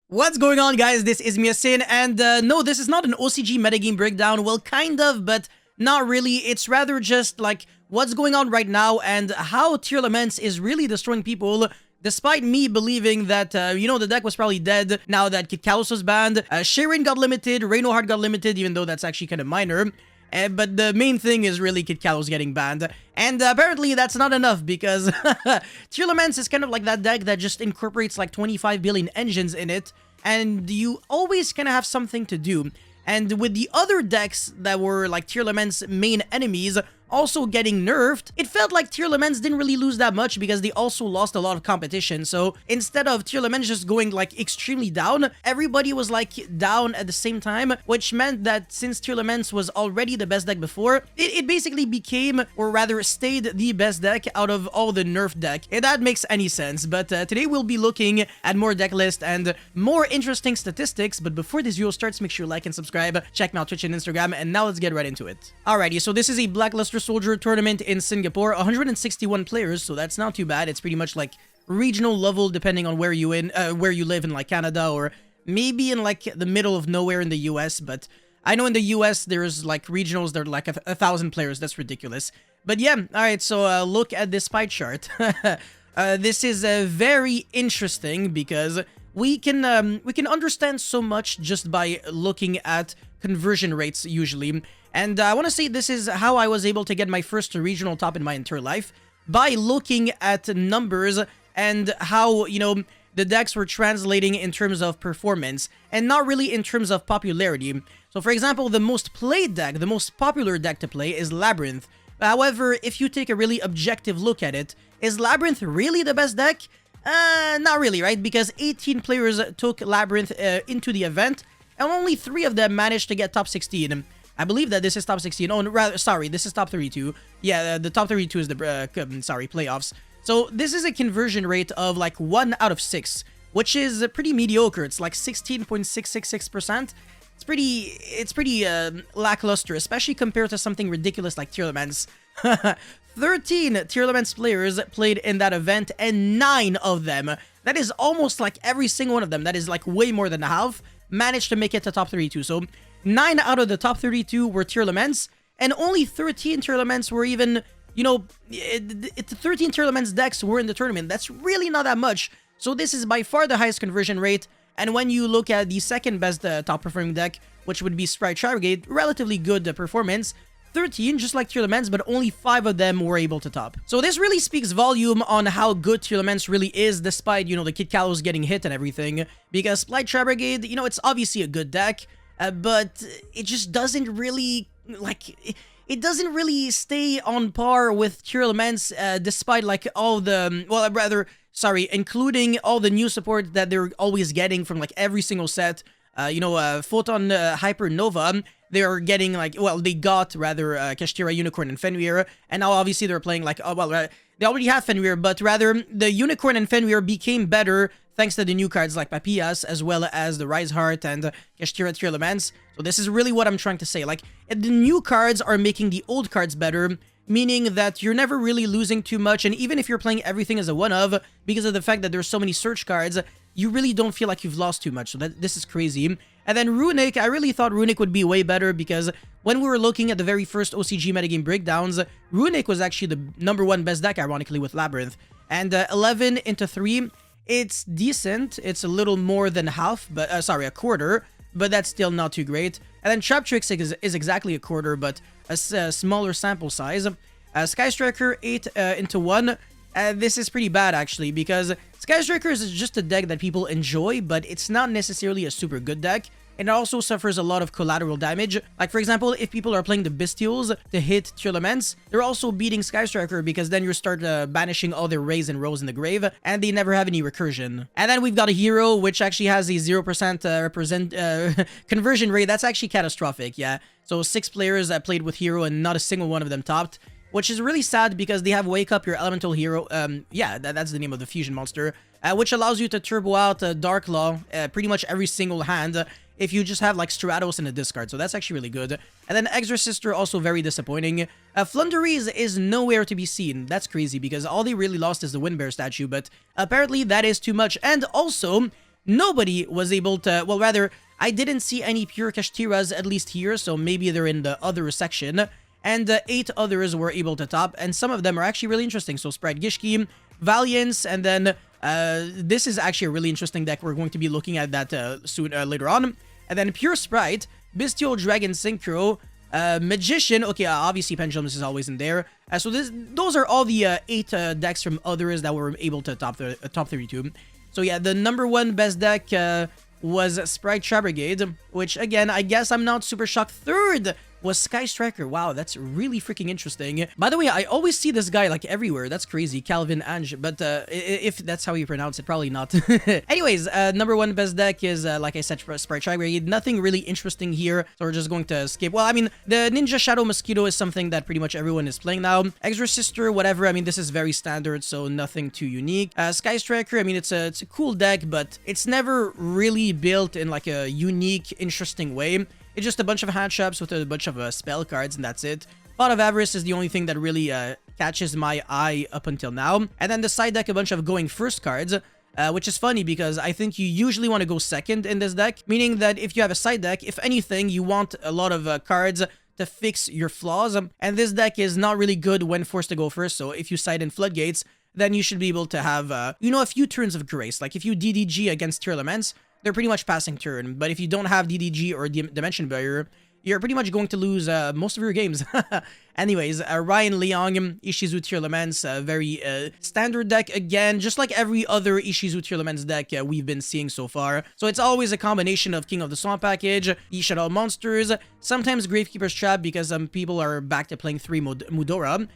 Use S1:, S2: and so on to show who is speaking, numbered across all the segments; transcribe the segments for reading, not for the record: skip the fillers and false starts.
S1: What's going on, guys? This is Miasin, and no, this is not an OCG metagame breakdown. Well, kind of, but not really. It's rather just like what's going on right now and how Tier Laments is really destroying people. Despite me believing that, the deck was probably dead now that Kit Kalos was banned. Sharon got limited, Reinhardt got limited, even though that's actually kind of minor. But the main thing is really Kit Kalos getting banned. And apparently that's not enough because Tier Laments is kind of like that deck that just incorporates like 25 billion engines in it. And you always kind of have something to do. And with the other decks that were like Tier Laments' main enemies also getting nerfed, it felt like Tier Laments didn't really lose that much because they also lost a lot of competition. So instead of Tier Laments just going like extremely down, everybody was like down at the same time, which meant that since Tier Laments was already the best deck before, it basically became, or rather stayed, the best deck out of all the nerf deck. If that makes any sense. But today we'll be looking at more deck lists and more interesting statistics. But before this video starts, make sure you like and subscribe, check me out Twitch and Instagram, and now let's get right into it. Alrighty, so this is a Blackluster Soldier tournament in Singapore, 161 players, so that's not too bad. It's pretty much like regional level depending on where you live in like Canada, or maybe in like the middle of nowhere in the US. But I know in the US there's like regionals that are like 1,000 players. That's ridiculous. But yeah, alright, so look at this pie chart. This is very interesting because we can understand so much just by looking at conversion rates usually. And I want to say this is how I was able to get my first regional top in my entire life, by looking at numbers and how, the decks were translating in terms of performance and not really in terms of popularity. So for example, the most played deck, the most popular deck to play is Labyrinth. However, if you take a really objective look at it, is Labyrinth really the best deck? Not really, right? Because 18 players took Labyrinth into the event, and only 3 of them managed to get top 16. I believe that this is top 16. Oh, rather, sorry, this is top 32. Yeah, the top 32 is the, playoffs. So this is a conversion rate of like 1 out of 6, which is pretty mediocre. It's like 16.666%. It's pretty lackluster, especially compared to something ridiculous like Tier Laments. 13 Tier Laments players played in that event, and 9 of them, that is almost like every single one of them, that is like way more than half, managed to make it to top 32. So 9 out of the top 32 were Tier Laments, and only 13 Tier Laments were even, 13 Tier Laments decks were in the tournament. That's really not that much. So this is by far the highest conversion rate. And when you look at the second best top performing deck, which would be Sprite Brigade, relatively good performance. 13, just like Tier Laments, but only 5 of them were able to top. So this really speaks volume on how good Tier Laments really is, despite, the Kit Kalos getting hit and everything. Because Sprite Brigade, it's obviously a good deck, but it just doesn't really, it doesn't really stay on par with Tier Laments, despite, like, all the, including all the new support that they're always getting from, like, every single set. Photon Hypernova, they're getting, they got, rather, Kashtira, Unicorn, and Fenrir, and now, obviously, they're playing, they already have Fenrir, but rather, the Unicorn and Fenrir became better thanks to the new cards like Papias, as well as the Rise Heart and Kashtira Tier Laments. So this is really what I'm trying to say. Like, the new cards are making the old cards better, meaning that you're never really losing too much, and even if you're playing everything as a one-of, because of the fact that there's so many search cards, you really don't feel like you've lost too much. So this is crazy. And then Runic, I really thought Runic would be way better, because when we were looking at the very first OCG metagame breakdowns, Runic was actually the #1 best deck, ironically, with Labyrinth. And 11 into 3, it's decent. It's a little more than half, but a quarter, but that's still not too great. And then Trap Tricks is exactly a quarter, but a smaller sample size. Sky Striker 8 into 1. This is pretty bad, actually, because Sky Striker is just a deck that people enjoy, but it's not necessarily a super good deck. And it also suffers a lot of collateral damage. Like, for example, if people are playing the Bestials to hit Tier Laments, they're also beating Sky Striker, because then you start banishing all their Rays and Rows in the grave, and they never have any recursion. And then we've got a hero, which actually has a 0% conversion rate. That's actually catastrophic, yeah. So 6 players played with hero, and not a single one of them topped, which is really sad because they have Wake Up, your elemental hero. That's the name of the fusion monster, which allows you to turbo out Dark Law pretty much every single hand if you just have like Stratos in a discard. So that's actually really good. And then Exorcister, also very disappointing. Flunderies is nowhere to be seen. That's crazy because all they really lost is the Windbear statue, but apparently that is too much. And also, nobody was able to, well, rather, I didn't see any pure Kashtiras, at least here, so maybe they're in the other section. And 8 others were able to top, and some of them are actually really interesting. So Sprite Gishki, Valiance, and then this is actually a really interesting deck. We're going to be looking at that soon later on. And then Pure Sprite, Bestial Dragon Synchro, Magician. Okay, obviously Pendulums is always in there. So those are all the 8 decks from others that were able to top 32. So yeah, the #1 best deck was Sprite Trap Brigade, which again, I guess I'm not super shocked. Third was Sky Striker. Wow, that's really freaking interesting. By the way, I always see this guy like everywhere. That's crazy. Calvin Ange, but if that's how you pronounce it, probably not. Anyways, #1 best deck is, like I said, Sprite Trap Brigade. Nothing really interesting here, so we're just going to skip. Well, I mean, the Ninja Shadow Mosquito is something that pretty much everyone is playing now. Exorcister, whatever. I mean, this is very standard, so nothing too unique. Sky Striker, I mean, it's a cool deck, but it's never really built in like a unique, interesting way. It's just a bunch of hand traps with a bunch of spell cards, and that's it. Pot of Avarice is the only thing that really catches my eye up until now. And then the side deck, a bunch of going first cards, which is funny because I think you usually want to go second in this deck, meaning that if you have a side deck, if anything, you want a lot of cards to fix your flaws. And this deck is not really good when forced to go first, so if you side in Floodgates, then you should be able to have, you know, a few turns of grace. Like if you DDG against Tier Elements, they're pretty much passing turn, but if you don't have DDG or Dimension Barrier, you're pretty much going to lose most of your games. Anyways, Ryan Leong, Ishizu Tier Elements, very standard deck again, just like every other Ishizu Tier Elements deck we've been seeing so far. So it's always a combination of King of the Swamp package, Shadow Monsters, sometimes Gravekeeper's Trap because some people are back to playing 3 Mudora.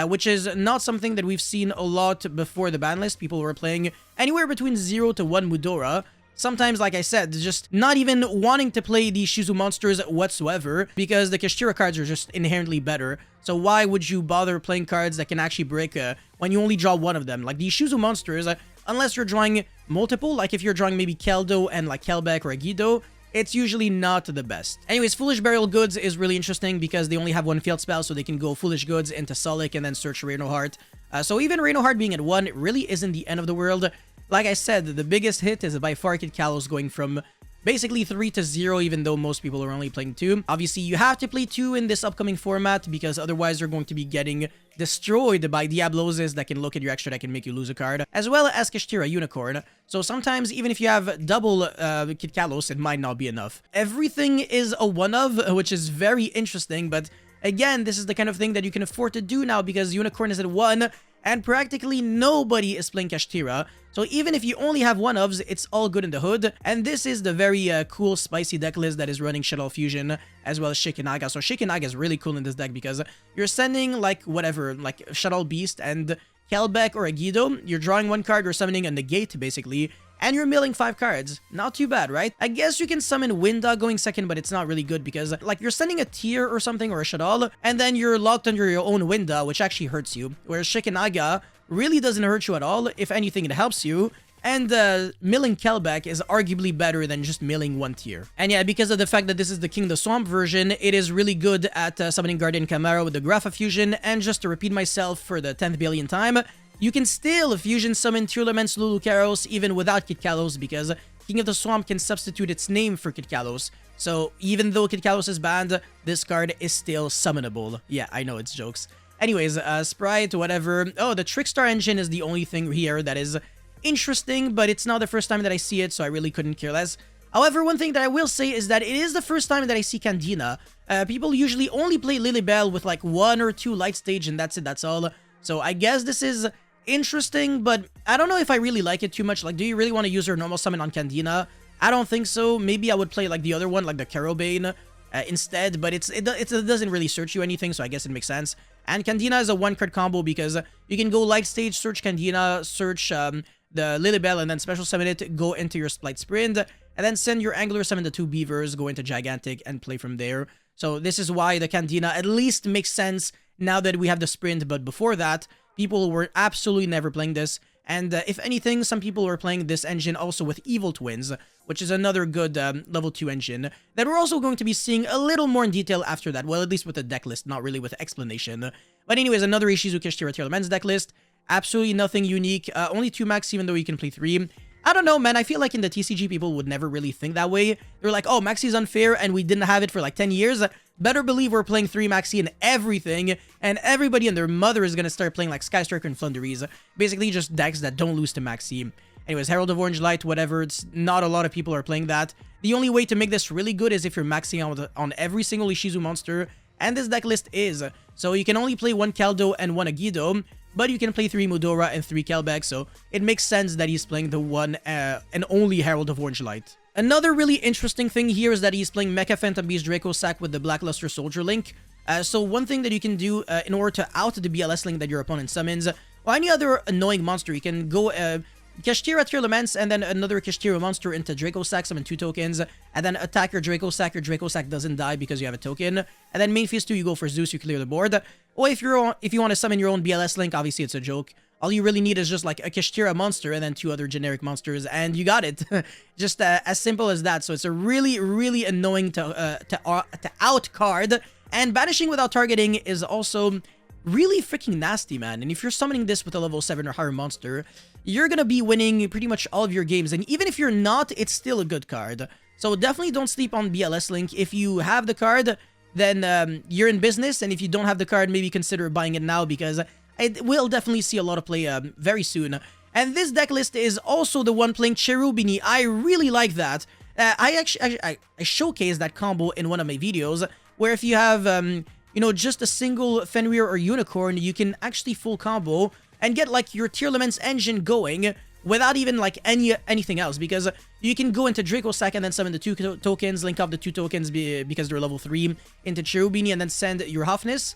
S1: Which is not something that we've seen a lot before the ban list. People were playing anywhere between 0 to 1 Mudora. Sometimes, like I said, just not even wanting to play the Shizu monsters whatsoever because the Kashtira cards are just inherently better. So why would you bother playing cards that can actually break when you only draw one of them? Like the Shizu monsters, unless you're drawing multiple, like if you're drawing maybe Keldo and like Kelbeck or Agido, it's usually not the best. Anyways, Foolish Burial Goods is really interesting because they only have 1 field spell, so they can go Foolish Goods into Solic and then search Reno Heart. So even Reno Heart being at 1, it really isn't the end of the world. Like I said, the biggest hit is by far Kid Kalos going from basically 3 to 0, even though most people are only playing 2. Obviously, you have to play 2 in this upcoming format because otherwise you're going to be getting destroyed by Diabloses that can look at your extra deck and make you lose a card, as well as Kashtira Unicorn. So sometimes, even if you have double Kid Kalos, it might not be enough. Everything is a one-of, which is very interesting, but again, this is the kind of thing that you can afford to do now because Unicorn is at 1, and practically nobody is playing Kashtira. So even if you only have one-ofs, it's all good in the hood. And this is the very cool, spicy deck list that is running Shadow Fusion as well as Shikinaga. So Shikinaga is really cool in this deck because you're sending, like, whatever, like Shadow Beast and Kelbeck or Agido. You're drawing 1 card or summoning a negate, basically. And you're milling 5 cards. Not too bad, right? I guess you can summon Winda going second, but it's not really good because, like, you're sending a Tear or something or a Shadal, and then you're locked under your own Winda, which actually hurts you. Whereas Shikinaga really doesn't hurt you at all. If anything, it helps you. And milling Kelbeck is arguably better than just milling 1 Tear. And yeah, because of the fact that this is the King of the Swamp version, it is really good at summoning Guardian Chimera with the Grapha Fusion. And just to repeat myself for the 10th billion time, you can still fusion summon Tier Elements Lulu Karos even without Kid Kalos because King of the Swamp can substitute its name for Kid Kalos. So even though Kid Kalos is banned, this card is still summonable. Yeah, I know, it's jokes. Anyways, Sprite, whatever. Oh, the Trickstar engine is the only thing here that is interesting, but it's not the first time that I see it, so I really couldn't care less. However, one thing that I will say is that it is the first time that I see Candina. People usually only play Lilybell with like 1 or 2 light stage, and that's it, that's all. So I guess this is interesting, but I don't know if I really like it too much. Like, do you really want to use your normal summon on Candina? I don't think so. Maybe I would play like the other one, like the Carobane instead, but it doesn't really search you anything, so I guess it makes sense. And Candina is a 1-card combo because you can go light stage, search Candina, search the Lilybell, and then special summon it, go into your Splight Sprint, and then send your Angler summon the 2 Beavers, go into Gigantic, and play from there. So this is why the Candina at least makes sense now that we have the Sprint, but before that, people were absolutely never playing this. And if anything, some people were playing this engine also with Evil Twins, which is another good level 2 engine that we're also going to be seeing a little more in detail after that. Well, at least with the deck list, not really with explanation. But anyways, another Ishizu Kashtira Tier Elements deck list. Absolutely nothing unique. Only 2 max, even though you can play 3. I don't know, man. I feel like in the TCG, people would never really think that way. They're like, oh, Maxi's unfair, and we didn't have it for like 10 years. Better believe we're playing 3 Maxi and everything, and everybody and their mother is going to start playing like Sky Striker and Flunderies. Basically, just decks that don't lose to Maxi. Anyways, Herald of Orange Light, whatever. It's not a lot of people are playing that. The only way to make this really good is if you're maxing on every single Ishizu monster, and this deck list is. So you can only play 1 Kaldo and 1 Agido, but you can play 3 Mudora and 3 Kelbeck, so it makes sense that he's playing the one and only Herald of Orange Light. Another really interesting thing here is that he's playing Mecha Phantom Beast Draco Sack with the Blackluster Soldier Link. So one thing that you can do in order to out the BLS Link that your opponent summons, or any other annoying monster, you can go Kashtira Tearlaments and then another Kashtira monster into Draco Sack, summon 2 tokens, and then attack your Draco Sack. Your Draco Sack doesn't die because you have a token. And then main phase 2, you go for Zeus, you clear the board. Or if you want to summon your own BLS Link, obviously it's a joke. All you really need is just like a Kashtira monster and then 2 other generic monsters, and you got it. Just as simple as that. So it's a really, really annoying to out card. And banishing without targeting is also really freaking nasty, man. And if you're summoning this with a level 7 or higher monster, you're gonna be winning pretty much all of your games. And even if you're not, it's still a good card. So definitely don't sleep on BLS Link. If you have the card, then you're in business. And if you don't have the card, maybe consider buying it now, because it will definitely see a lot of play very soon. And this deck list is also the one playing Cherubini. I really like that. I showcased that combo in one of my videos, where if you have, you know, just a single Fenrir or Unicorn, you can actually full combo and get like your Tearlaments engine going without even like anything else, because you can go into Draco Sack and then summon the 2 tokens, link up the 2 tokens because they're level 3 into Cherubini, and then send your Hafnis,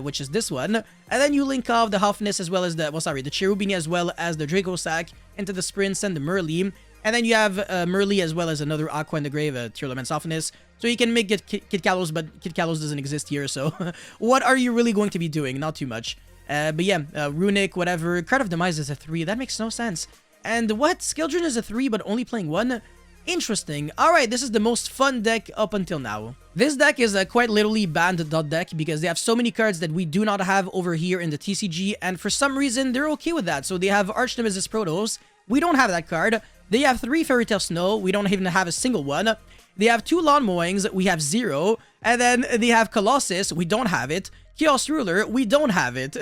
S1: which is this one, and then you link off the Hafnis as well as the, the Cherubini as well as the Draco Sack into the Sprint, send the Merly, and then you have Merly as well as another Aqua in the Grave, Tearlaments Hafnis. So you can make Kid Kalos, but Kid Kalos doesn't exist here, so what are you really going to be doing? Not too much. But yeah, Runic, whatever. Card of Demise is a 3. That makes no sense. And what? Skildren is a 3, but only playing 1? Interesting. Alright, this is the most fun deck up until now. This deck is quite literally banned deck because they have so many cards that we do not have over here in the TCG, and for some reason, they're okay with that. So they have Archnemesis Protos. We don't have that card. They have 3 Fairy Tail Snow. We don't even have a single one. They have 2 Lawn Mowings. We have 0. And then they have Colossus. We don't have it. Chaos Ruler, we don't have it.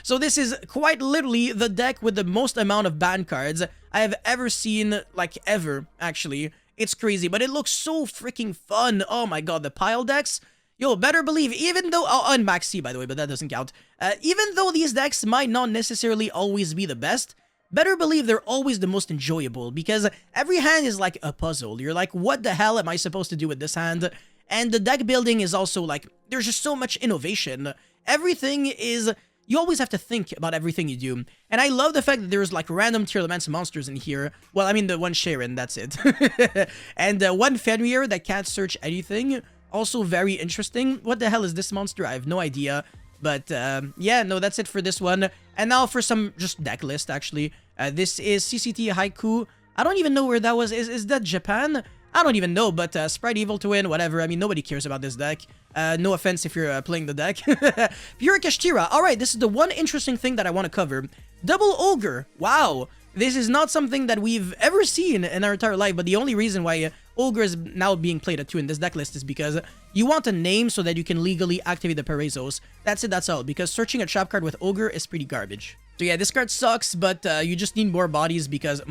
S1: So this is quite literally the deck with the most amount of banned cards I have ever seen, like ever, actually. It's crazy, but it looks so freaking fun. Oh my god, the pile decks. Yo, better believe, even though, and Maxi, by the way, but that doesn't count. Even though these decks might not necessarily always be the best, better believe they're always the most enjoyable, because every hand is like a puzzle. You're like, what the hell am I supposed to do with this hand? And the deck building is also like, there's just so much innovation. Everything is, you always have to think about everything you do. And I love the fact that there's like random Tearlaments monsters in here. Well, I mean the one Sharon, that's it. And one Fenrir that can't search anything. Also very interesting. What the hell is this monster? I have no idea. But yeah, no, that's it for this one. And now for some just deck list, actually. This is CCT Haiku. I don't even know where that was. Is that Japan? I don't even know, but Sprite Evil Twin, whatever. I mean, nobody cares about this deck. No offense if you're playing the deck. Pure Kashtira. Alright, this is the one interesting thing that I want to cover. Double Ogre. Wow. This is not something that we've ever seen in our entire life, but the only reason why Ogre is now being played at 2 in this deck list is because you want a name so that you can legally activate the Perezos. That's it, that's all, because searching a trap card with Ogre is pretty garbage. So yeah, this card sucks, but you just need more bodies because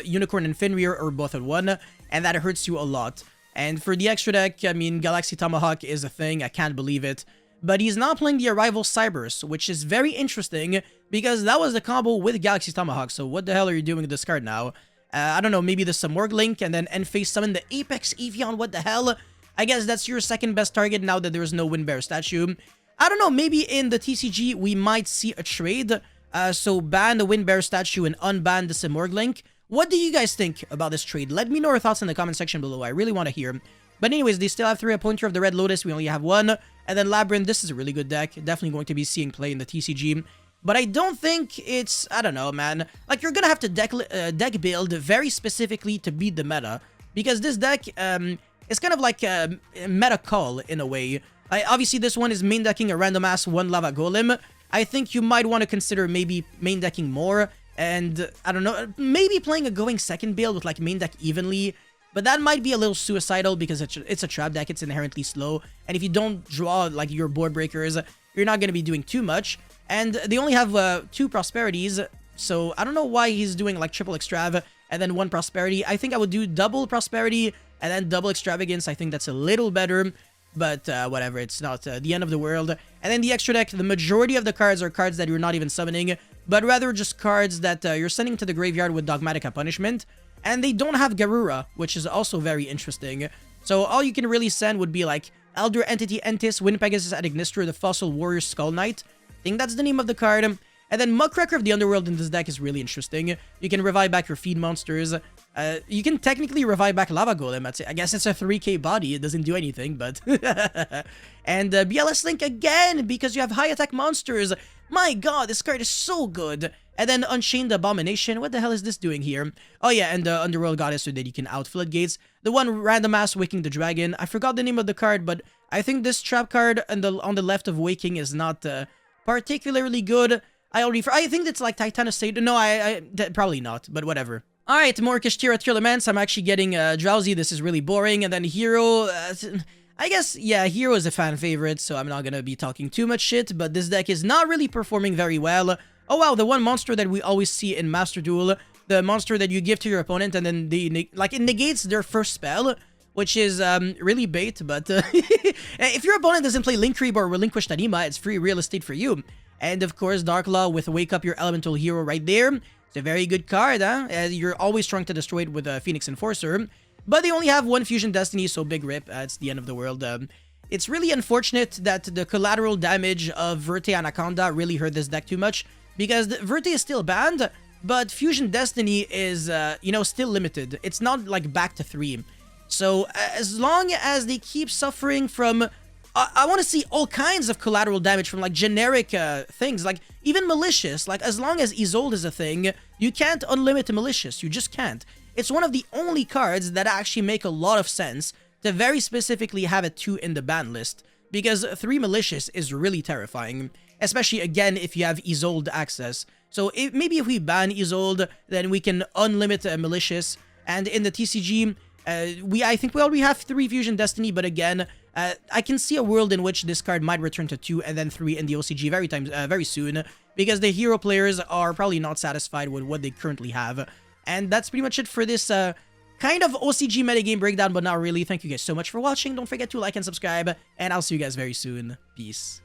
S1: Unicorn and Fenrir are both at 1, and that hurts you a lot. And for the extra deck, I mean, Galaxy Tomahawk is a thing, I can't believe it. But he's not playing the Arrival Cybers, which is very interesting, because that was the combo with Galaxy Tomahawk, so what the hell are you doing with this card now? I don't know, maybe the Samorg Link, and then end phase summon the Apex Evian, what the hell? I guess that's your second best target now that there's no Windbear statue. I don't know, maybe in the TCG we might see a trade, so ban the Windbear statue and unban the Samorg Link. What do you guys think about this trade? Let me know your thoughts in the comment section below, I really want to hear. But anyways, they still have 3 Appointer of the Red Lotus, we only have 1. And then Labyrinth, this is a really good deck, definitely going to be seeing play in the TCG. But I don't think it's, I don't know, man. Like, you're gonna have to deck build very specifically to beat the meta. Because this deck is kind of like a meta call in a way. Obviously, this one is main decking a random ass 1 Lava Golem. I think you might want to consider maybe main decking more And I don't know, maybe playing a going second build with like main deck evenly, but that might be a little suicidal because it's a trap deck, it's inherently slow, and if you don't draw like your board breakers, you're not going to be doing too much. And they only have 2 prosperities, so I don't know why he's doing like triple extrav and then 1 prosperity. I think I would do double prosperity and then double extravagance. I think that's a little better, but whatever, it's not the end of the world. And then the extra deck, the majority of the cards are cards that you're not even summoning, but rather just cards that you're sending to the graveyard with Dogmatica Punishment. And they don't have Garura, which is also very interesting. So all you can really send would be like Elder Entity Entis, Wind Pegasus at Ignister, the Fossil Warrior Skull Knight. I think that's the name of the card. And then Muckraker of the Underworld in this deck is really interesting. You can revive back your feed monsters. You can technically revive back Lava Golem. I guess it's a 3k body. It doesn't do anything, but... And BLS Link again, because you have high attack monsters. My god, this card is so good. And then Unchained Abomination. What the hell is this doing here? Oh yeah, and the Underworld Goddess so that you can out floodgates. The one Random Ass Waking the Dragon. I forgot the name of the card, but I think this trap card on the left of Waking is not particularly good. I think it's like Titanus Sage. No, probably not, but whatever. Alright, more Kashtira Tearlaments. I'm actually getting drowsy. This is really boring. And then Hero... I guess, yeah, Hero is a fan favorite, so I'm not gonna be talking too much shit, but this deck is not really performing very well. Oh wow, the one monster that we always see in Master Duel, the monster that you give to your opponent and then it negates their first spell, which is really bait, but if your opponent doesn't play Link Creep or Relinquish Tanima, it's free real estate for you. And of course, Dark Law with Wake Up Your Elemental Hero right there. It's a very good card, huh? You're always trying to destroy it with a Phoenix Enforcer. But they only have 1 Fusion Destiny, so big rip. It's the end of the world. It's really unfortunate that the collateral damage of Verte Anaconda really hurt this deck too much, because Verte is still banned, but Fusion Destiny is, you know, still limited. It's not, like, back to 3. So, as long as they keep suffering from... I want to see all kinds of collateral damage from, like, generic things, like, even Malicious. Like, as long as Isolde is a thing, you can't unlimit Malicious. You just can't. It's one of the only cards that actually make a lot of sense to very specifically have it 2 in the ban list, because 3 Malicious is really terrifying, especially, again, if you have Isolde access. So, maybe if we ban Isolde, then we can unlimit Malicious, and in the TCG... I think we already have 3 Fusion Destiny, but again, I can see a world in which this card might return to 2 and then 3 in the OCG very soon, because the hero players are probably not satisfied with what they currently have. And that's pretty much it for this kind of OCG metagame breakdown, but not really. Thank you guys so much for watching. Don't forget to like and subscribe, and I'll see you guys very soon. Peace.